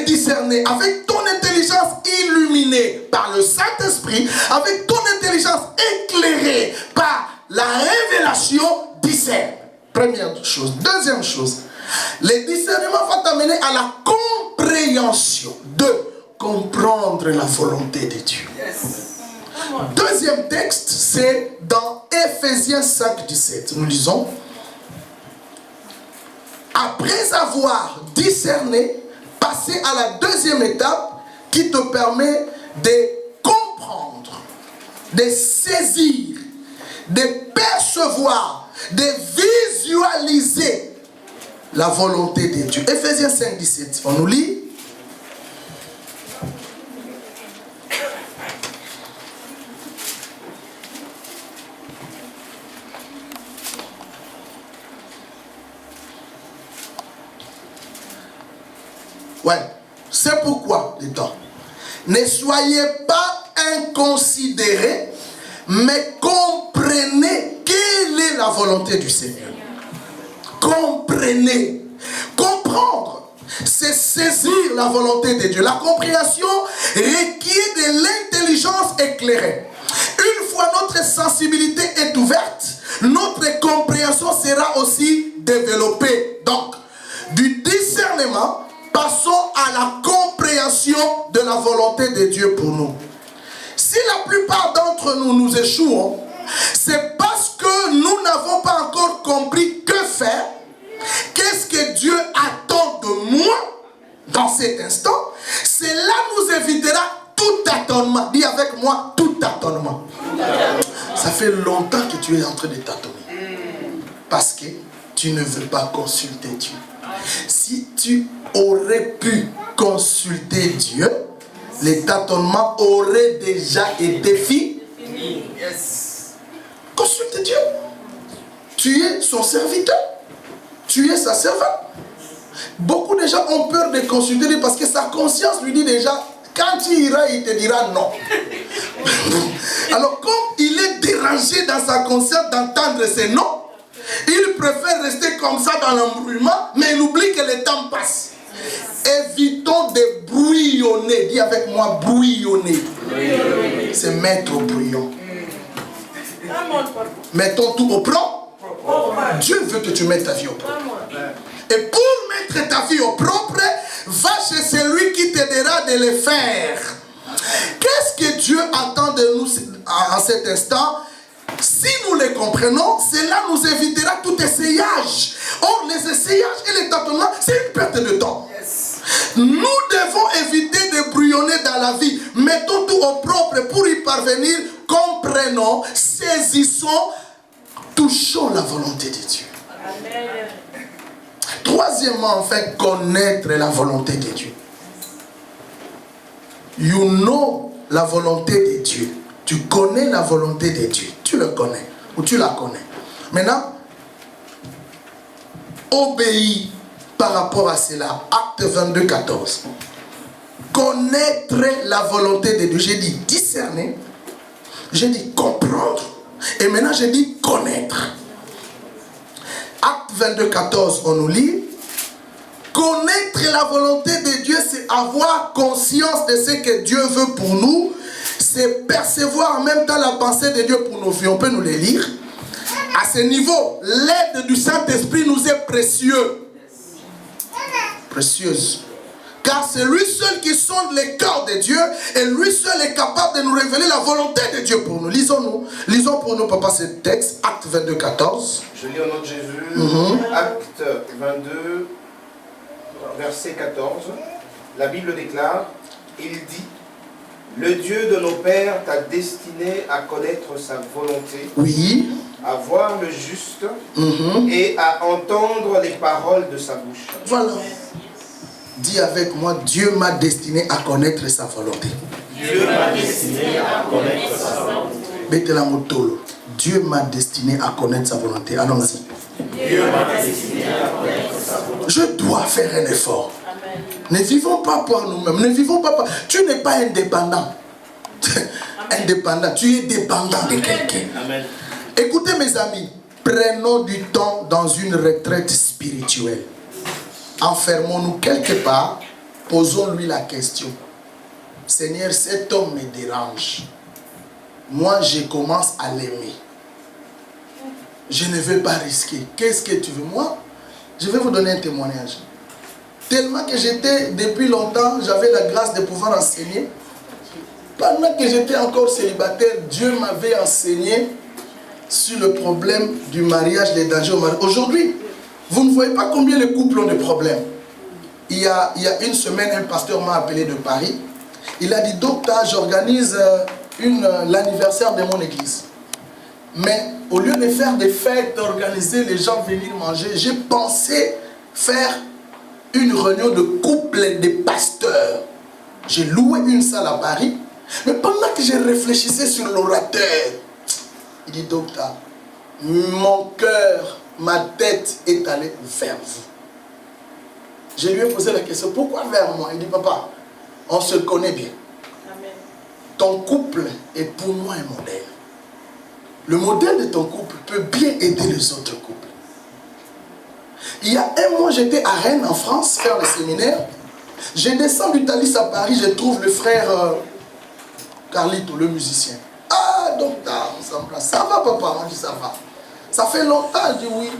discerner. Avec ton intelligence illuminée par le Saint-Esprit, avec ton intelligence éclairée par la révélation, discerne. Première chose. Deuxième chose, le discernement va t'amener à la compréhension de comprendre la volonté de Dieu. Deuxième texte, c'est dans Ephésiens 5, 17. Nous lisons: après avoir discerné, passer à la deuxième étape qui te permet de comprendre, de saisir, de percevoir, de visualiser la volonté de Dieu. Ephésiens 5, 17. On nous lit. Ouais, c'est pourquoi, dis-toi, ne soyez pas inconsidérés, mais comprenez quelle est la volonté du Seigneur. Comprenez. Comprendre, c'est saisir la volonté de Dieu. La compréhension requiert de l'intelligence éclairée. Une fois notre sensibilité est ouverte, notre compréhension sera aussi développée. Donc, du discernement, passons à la compréhension de la volonté de Dieu pour nous. Si la plupart d'entre nous, nous échouons, c'est parce que nous n'avons pas encore compris que faire. Qu'est-ce que Dieu attend de moi dans cet instant? Cela nous évitera tout tâtonnement. Dis avec moi, tout tâtonnement. Ça fait longtemps que tu es en train de tâtonner. Parce que tu ne veux pas consulter Dieu. Si tu aurais pu consulter Dieu, les tâtonnements auraient déjà été finis. Consulte Dieu. Tu es son serviteur. Tu es sa servante. Beaucoup de gens ont peur de consulter Dieu parce que sa conscience lui dit déjà, quand tu iras, il te dira non. Alors, comme il est dérangé dans sa conscience d'entendre ces noms, il préfère rester comme ça dans l'embrouillement, mais il oublie que le temps passe. Évitons de brouillonner. Dis avec moi, brouillonner. C'est mettre au brouillon. Mettons tout au propre. Dieu veut que tu mettes ta vie au propre. Et pour mettre ta vie au propre, va chez celui qui t'aidera de le faire. Qu'est-ce que Dieu attend de nous en cet instant? Si nous les comprenons, cela nous évitera tout essayage. Or, les essayages et les tâtonnements, c'est une perte de temps. Nous devons éviter de brouillonner dans la vie. Mettons tout au propre pour y parvenir. Comprenons, saisissons, touchons la volonté de Dieu. Troisièmement, enfin, connaître la volonté de Dieu. You know la volonté de Dieu. Tu connais la volonté de Dieu. Tu le connais ou tu la connais. Maintenant, obéis par rapport à cela. Acte 22, 14. Connaître la volonté de Dieu. J'ai dit discerner. J'ai dit comprendre. Et maintenant, j'ai dit connaître. Acte 22, 14, on nous lit. Connaître la volonté de Dieu, c'est avoir conscience de ce que Dieu veut pour nous. C'est percevoir en même temps la pensée de Dieu pour nos vies. On peut nous les lire. À ce niveau, l'aide du Saint-Esprit nous est précieux. Précieuse. Car c'est lui seul qui sonde les cœurs de Dieu et lui seul est capable de nous révéler la volonté de Dieu pour nous. Lisons pour nous, papa, ce texte, Acte 22, 14. Je lis au nom de Jésus, Acte 22, verset 14. La Bible déclare, il dit, le Dieu de nos pères t'a destiné à connaître sa volonté, Oui. à voir le juste et à entendre les paroles de sa bouche. Voilà. Dis avec moi, Dieu m'a destiné à connaître sa volonté. Dieu m'a destiné à connaître sa volonté. Betela motolo. Dieu m'a destiné à connaître sa volonté. Allons-y. Dieu m'a destiné à connaître sa volonté. Je dois faire un effort. Ne vivons pas pour nous-mêmes. Ne vivons pas pour... Tu n'es pas indépendant. Indépendant. Tu es dépendant de quelqu'un. Amen. Écoutez mes amis. Prenons du temps dans une retraite spirituelle. Enfermons-nous quelque part. Posons-lui la question. Seigneur, cet homme me dérange. Moi, je commence à l'aimer. Je ne vais pas risquer. Qu'est-ce que tu veux? Moi, je vais vous donner un témoignage. Tellement que j'étais, depuis longtemps, j'avais la grâce de pouvoir enseigner. Pendant que j'étais encore célibataire, Dieu m'avait enseigné sur le problème du mariage, les dangers au mariage. Aujourd'hui, vous ne voyez pas combien les couples ont de problèmes. Il y a une semaine, un pasteur m'a appelé de Paris. Il a dit, docteur, j'organise l'anniversaire de mon église. Mais au lieu de faire des fêtes, d'organiser les gens venir manger, j'ai pensé faire une réunion de couple de pasteurs. J'ai loué une salle à Paris. Mais pendant que je réfléchissais sur l'orateur, il dit, docteur, mon cœur, ma tête est allée vers vous. Je lui ai posé la question, pourquoi vers moi? Il dit, papa, on se connaît bien. Amen. Ton couple est pour moi un modèle. Le modèle de ton couple peut bien aider les autres couples. Il y a un mois, j'étais à Rennes, en France, faire le séminaire. Je descends du Thalys à Paris, je trouve le frère Carlito, le musicien. Ah, docteur, ça va papa? On dit ça va. Ça fait longtemps, je dis oui.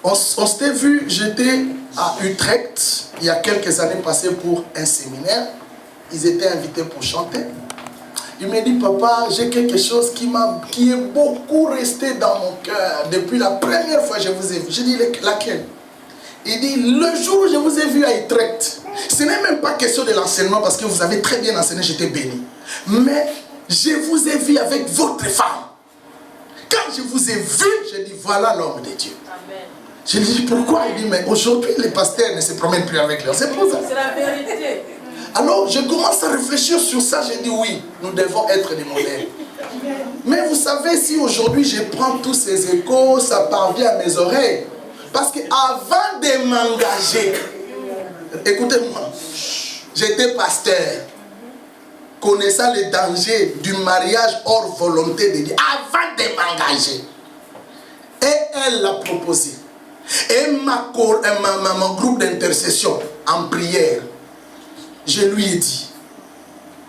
On s'était vu, j'étais à Utrecht, il y a quelques années passées pour un séminaire. Ils étaient invités pour chanter. Il me dit, papa, j'ai quelque chose qui est beaucoup resté dans mon cœur depuis la première fois que je vous ai vu. J'ai dit, laquelle? Il dit, le jour où je vous ai vu à Utrecht, ce n'est même pas question de l'enseignement parce que vous avez très bien enseigné, j'étais béni. Mais je vous ai vu avec votre femme. Quand je vous ai vu, j'ai dit, voilà l'homme de Dieu. Amen. Je lui ai dit, pourquoi? Il dit, mais aujourd'hui, les pasteurs ne se promènent plus avec leur. C'est pour ça. C'est la vérité. Alors, je commence à réfléchir sur ça. J'ai dit, oui, nous devons être des modèles. Mais vous savez, si aujourd'hui je prends tous ces échos, ça parvient à mes oreilles. Parce qu'avant de m'engager, écoutez-moi, j'étais pasteur, connaissant les dangers du mariage hors volonté de Dieu. Avant de m'engager. Et elle l'a proposé. Et mon groupe d'intercession en prière, je lui ai dit,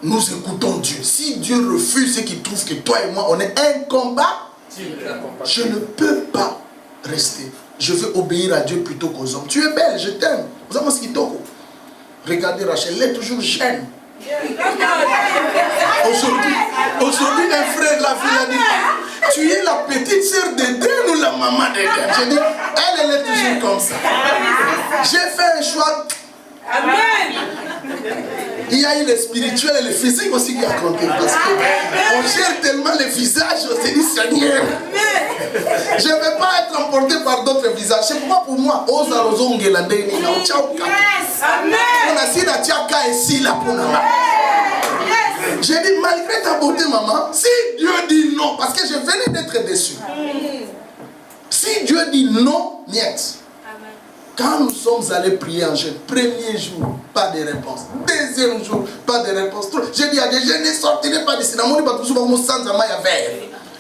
nous écoutons Dieu. Si Dieu refuse et qu'il trouve que toi et moi, on est un combat, je ne peux pas rester. Je veux obéir à Dieu plutôt qu'aux hommes. Tu es belle, je t'aime. Vous avez ce qui toque. Regardez Rachel, elle est toujours jeune. Aujourd'hui, un frère l'a vu, il a dit, tu es la petite sœur d'Eden ou la maman d'Eden? J'ai dit, elle est toujours comme ça. J'ai fait un choix. Amen. Il y a eu le spirituel et le physique aussi qui a compté. Parce qu'on gère tellement les visages, on s'est dit Seigneur. Je ne vais pas être emporté par d'autres visages. C'est pourquoi pour moi, on a si la tiaka ici là pour nous. J'ai dit malgré ta beauté maman, si Dieu dit non, parce que je venais d'être déçu. Si Dieu dit non, niet. Quand nous sommes allés prier en jeûne, premier jour, pas de réponse. Deuxième jour, pas de réponse. J'ai dit à des jeunes, ne sortirez pas d'ici.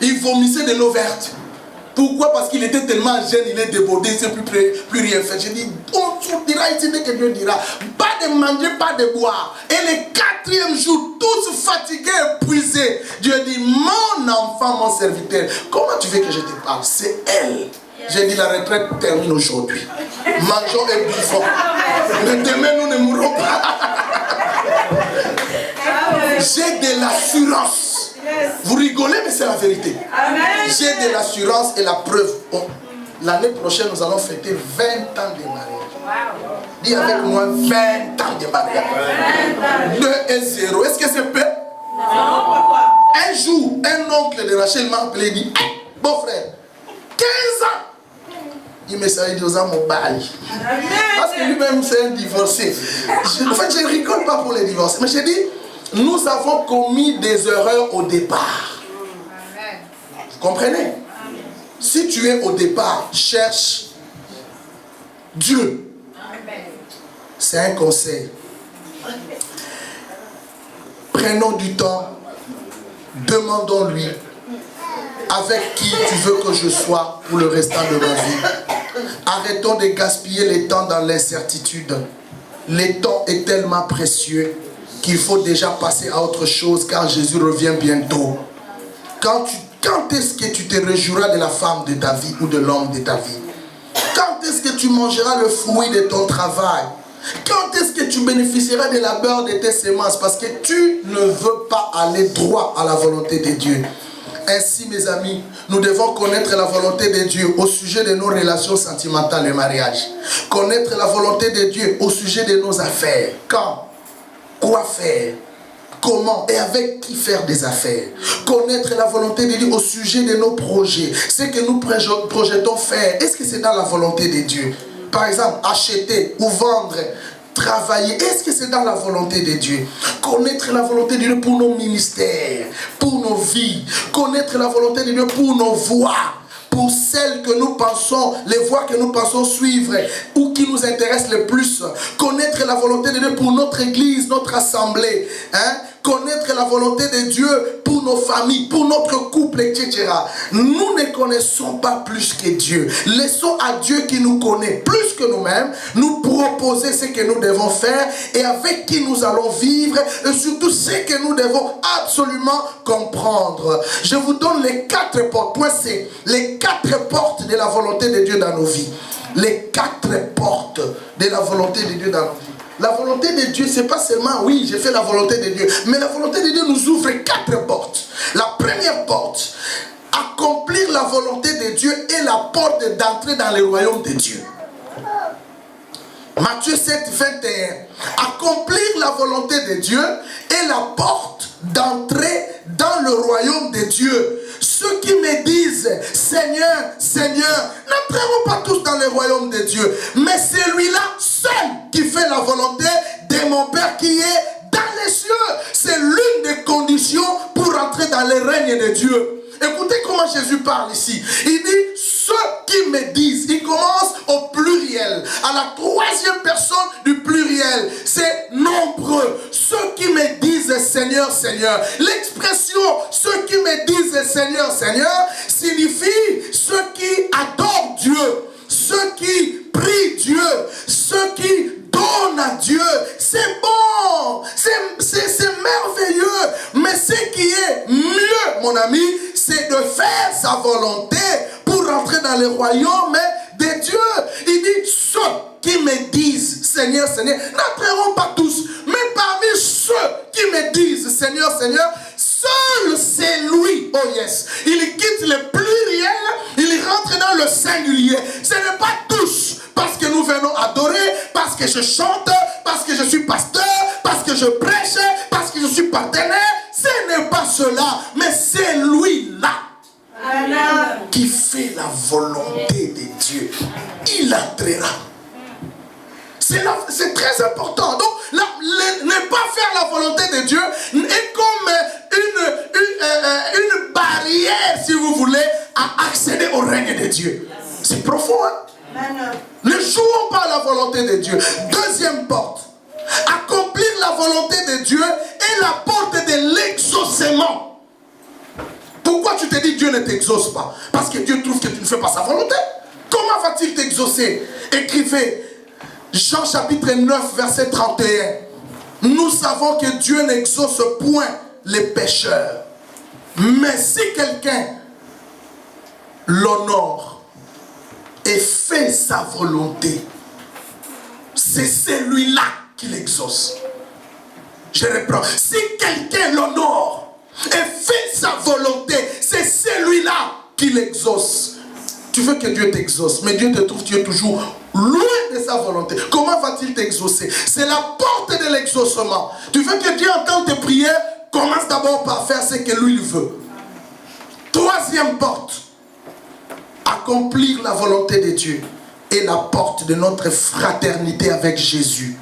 Il vomissait de l'eau verte. Pourquoi? Parce qu'il était tellement jeune, il est débordé, il ne sait plus rien faire. J'ai dit, on dira ici dès que Dieu dira. Pas de manger, pas de boire. Et le quatrième jour, tous fatigués, épuisés. Dieu dit, mon enfant, mon serviteur, comment tu veux que je te parle? C'est elle. J'ai dit, la retraite termine aujourd'hui. Mangeons et buvons. Mais demain, nous ne mourrons pas. J'ai de l'assurance. Vous rigolez, mais c'est la vérité. J'ai de l'assurance et la preuve. L'année prochaine, nous allons fêter 20 ans de mariage. Dis avec moi 20 ans de mariage. 2 et 0. Est-ce que c'est peu? Non. Un jour, un oncle de Rachel m'a appelé et dit, bon frère, 15 ans. Il me savait dire mon bail. Parce que lui-même, c'est un divorcé. En fait, je ne rigole pas pour les divorces. Mais j'ai dit, nous avons commis des erreurs au départ. Vous comprenez? Si tu es au départ, cherche Dieu. C'est un conseil. Prenons du temps, demandons-lui avec qui tu veux que je sois pour le restant de ma vie. Arrêtons de gaspiller le temps dans l'incertitude. Le temps est tellement précieux qu'il faut déjà passer à autre chose car Jésus revient bientôt. Quand est-ce que tu te réjouiras de la femme de ta vie ou de l'homme de ta vie? Quand est-ce que tu mangeras le fruit de ton travail? Quand est-ce que tu bénéficieras des labeurs de tes semences? Parce que tu ne veux pas aller droit à la volonté de Dieu. Ainsi, mes amis, nous devons connaître la volonté de Dieu au sujet de nos relations sentimentales et mariage. Connaître la volonté de Dieu au sujet de nos affaires. Quand? Quoi faire? Comment et avec qui faire des affaires. Connaître la volonté de Dieu au sujet de nos projets. Ce que nous projetons faire, est-ce que c'est dans la volonté de Dieu? Par exemple, acheter ou vendre, travailler, est-ce que c'est dans la volonté de Dieu? Connaître la volonté de Dieu pour nos ministères, pour nos vies. Connaître la volonté de Dieu pour nos voies. Pour celles que nous pensons, les voies que nous pensons suivre ou qui nous intéressent le plus. Connaître la volonté de Dieu pour notre église, notre assemblée. Connaître la volonté de Dieu pour nos familles, pour notre couple, etc. Nous ne connaissons pas plus que Dieu. Laissons à Dieu qui nous connaît plus que nous-mêmes, nous proposer ce que nous devons faire et avec qui nous allons vivre et surtout ce que nous devons absolument comprendre. Je vous donne les 4 portes. Point C. Les 4 portes de la volonté de Dieu dans nos vies. Les 4 portes de la volonté de Dieu dans nos vies. La volonté de Dieu, c'est pas seulement, oui, j'ai fait la volonté de Dieu. Mais la volonté de Dieu nous ouvre 4 portes. La première porte, accomplir la volonté de Dieu est la porte d'entrée dans le royaume de Dieu. Matthieu 7, 21. Accomplir la volonté de Dieu est la porte d'entrée dans le royaume de Dieu. Ceux qui me disent, Seigneur, Seigneur, n'entreront pas tous dans le royaume de Dieu. Mais celui-là seul qui fait la volonté de mon Père qui est dans les cieux. C'est l'une des conditions pour entrer dans le règne de Dieu. Écoutez comment Jésus parle ici. Il dit, ceux qui me disent, il commence au pluriel, à la 3e personne du pluriel. C'est nombreux. Ceux qui me disent Seigneur, Seigneur. L'expression ceux qui me disent Seigneur, Seigneur signifie ceux qui adorent Dieu, ceux qui prient Dieu, ceux qui donnent à Dieu. C'est bon, c'est merveilleux. Mais ce qui est mieux, mon ami, c'est de faire sa volonté pour rentrer dans le royaume de Dieu. Il dit, ceux qui me disent Seigneur, Seigneur, n'entreront pas tous. Mais parmi ceux qui me disent Seigneur, Seigneur, seul c'est lui. Oh yes. Il quitte le pluriel, il rentre dans le singulier. Ce n'est pas tous. Parce que nous venons adorer, parce que je chante, parce que je suis pasteur, parce que je prêche, parce que je suis partenaire. Ce n'est pas cela, mais c'est lui-là qui fait la volonté de Dieu. Il entrera. C'est très important. Donc, ne pas faire la volonté de Dieu est comme une barrière, si vous voulez, à accéder au règne de Dieu. C'est profond, hein? Ne jouons pas la volonté de Dieu. Deuxième porte. Accomplir la volonté de Dieu est la porte de l'exaucement. Pourquoi tu te dis Dieu ne t'exauce pas? Parce que Dieu trouve que tu ne fais pas sa volonté. Comment va-t-il t'exaucer? Écrivez Jean chapitre 9 verset 31. Nous savons que Dieu n'exauce point les pécheurs. Mais si quelqu'un l'honore et fait sa volonté, c'est celui-là qui l'exauce. Je reprends. Si quelqu'un l'honore et fait sa volonté, c'est celui-là qui l'exauce. Tu veux que Dieu t'exauce, mais Dieu te trouve, tu es toujours loin de sa volonté. Comment va-t-il t'exaucer? C'est la porte de l'exaucement. Tu veux que Dieu entende tes prières, commence d'abord par faire ce que lui veut. Troisième porte, accomplir la volonté de Dieu est la porte de notre fraternité avec Jésus.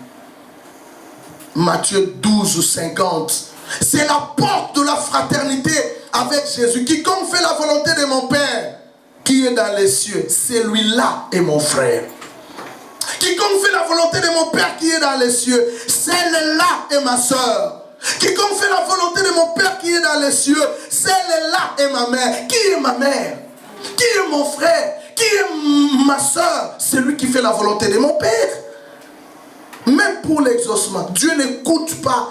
Matthieu 12, 50. C'est la porte de la fraternité avec Jésus. Quiconque fait la volonté de mon Père qui est dans les cieux, celui-là est mon frère. Quiconque fait la volonté de mon Père qui est dans les cieux, celle-là est ma soeur. Quiconque fait la volonté de mon Père qui est dans les cieux, celle-là est ma mère. Qui est ma mère? Qui est mon frère? Qui est ma soeur? Celui qui fait la volonté de mon Père. Même pour l'exaucement, Dieu n'écoute pas.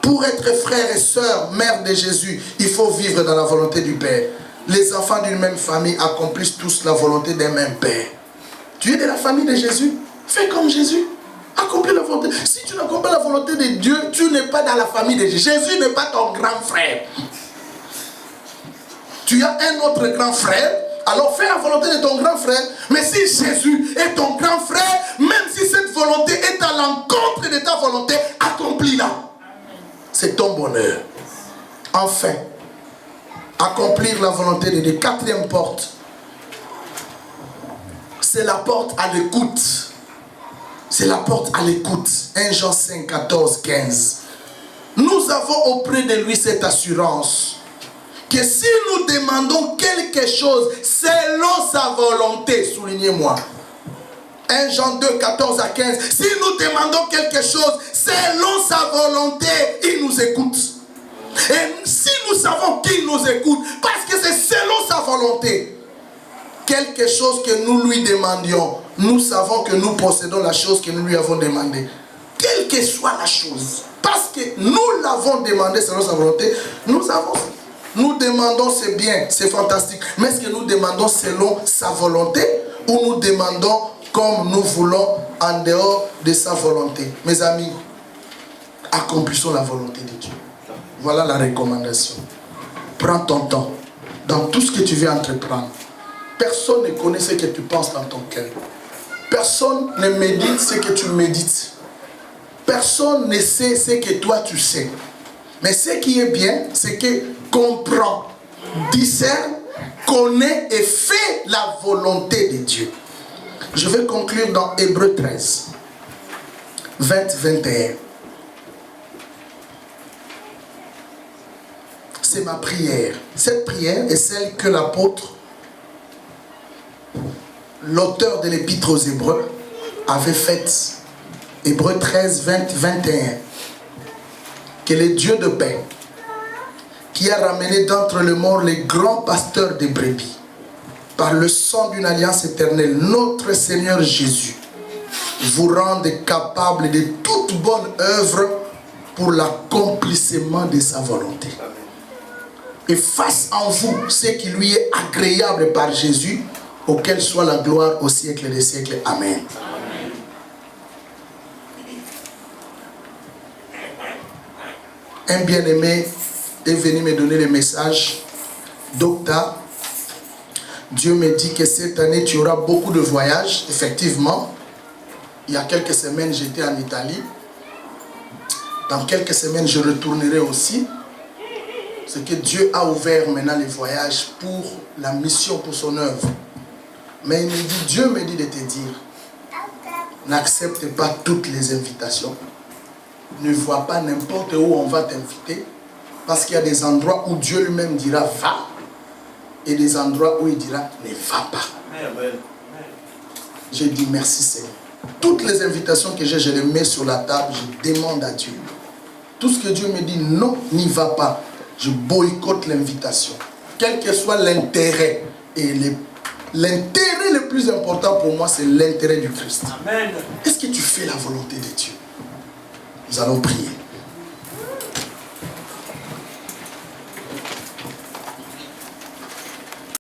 Pour être frère et sœur, mère de Jésus, il faut vivre dans la volonté du Père. Les enfants d'une même famille accomplissent tous la volonté d'un même Père. Tu es de la famille de Jésus, fais comme Jésus. Accomplis la volonté. Si tu n'accomplis la volonté de Dieu, tu n'es pas dans la famille de Jésus. Jésus n'est pas ton grand frère. Tu as un autre grand frère, alors fais la volonté de ton grand frère. Mais si Jésus est ton grand frère, même si cette volonté est à l'encontre de ta volonté, accomplis-la. C'est ton bonheur. Enfin, accomplir la volonté de Dieu. Quatrième porte, c'est la porte à l'écoute. C'est la porte à l'écoute. 1 Jean 5, 14, 15. Nous avons auprès de lui cette assurance que si nous demandons quelque chose selon sa volonté, soulignez-moi. 1 Jean 2, 14 à 15. Si nous demandons quelque chose selon sa volonté, il nous écoute. Et si nous savons qu'il nous écoute, parce que c'est selon sa volonté, quelque chose que nous lui demandions, nous savons que nous possédons la chose que nous lui avons demandée. Quelle que soit la chose, parce que nous l'avons demandé selon sa volonté, nous avons. Nous demandons, c'est bien, c'est fantastique. Mais est-ce que nous demandons selon sa volonté ou nous demandons comme nous voulons en dehors de sa volonté? Mes amis, accomplissons la volonté de Dieu. Voilà la recommandation. Prends ton temps dans tout ce que tu veux entreprendre. Personne ne connaît ce que tu penses dans ton cœur. Personne ne médite ce que tu médites. Personne ne sait ce que toi tu sais. Mais ce qui est bien, c'est que comprend, discerne, connaît et fait la volonté de Dieu. Je vais conclure dans Hébreux 13, 20-21. C'est ma prière. Cette prière est celle que l'apôtre, l'auteur de l'épître aux Hébreux, avait faite. Hébreux 13, 20-21. Que le Dieu de paix, qui a ramené d'entre les morts les grands pasteurs des brebis, par le sang d'une alliance éternelle, notre Seigneur Jésus, vous rende capable de toute bonne œuvre pour l'accomplissement de sa volonté. Et fasse en vous ce qui lui est agréable par Jésus, auquel soit la gloire au siècle des siècles. Amen. Un bien-aimé est venu me donner le message. Docteur, Dieu me dit que cette année tu auras beaucoup de voyages. Effectivement, il y a quelques semaines j'étais en Italie Dans quelques semaines, je retournerai aussi. C'est que Dieu a ouvert maintenant les voyages pour la mission, pour son œuvre. Mais Dieu me dit de te dire, n'accepte pas toutes les invitations. Ne vois pas n'importe où on va t'inviter. Parce qu'il y a des endroits où Dieu lui-même dira va. Et des endroits où il dira ne va pas. J'ai dit merci Seigneur. Toutes les invitations que j'ai, je les mets sur la table. Je demande à Dieu. Tout ce que Dieu me dit non, n'y va pas. Je boycotte l'invitation. Quel que soit l'intérêt. Et l'intérêt le plus important pour moi, c'est l'intérêt du Christ. Est-ce que tu fais la volonté de Dieu? Nous allons prier.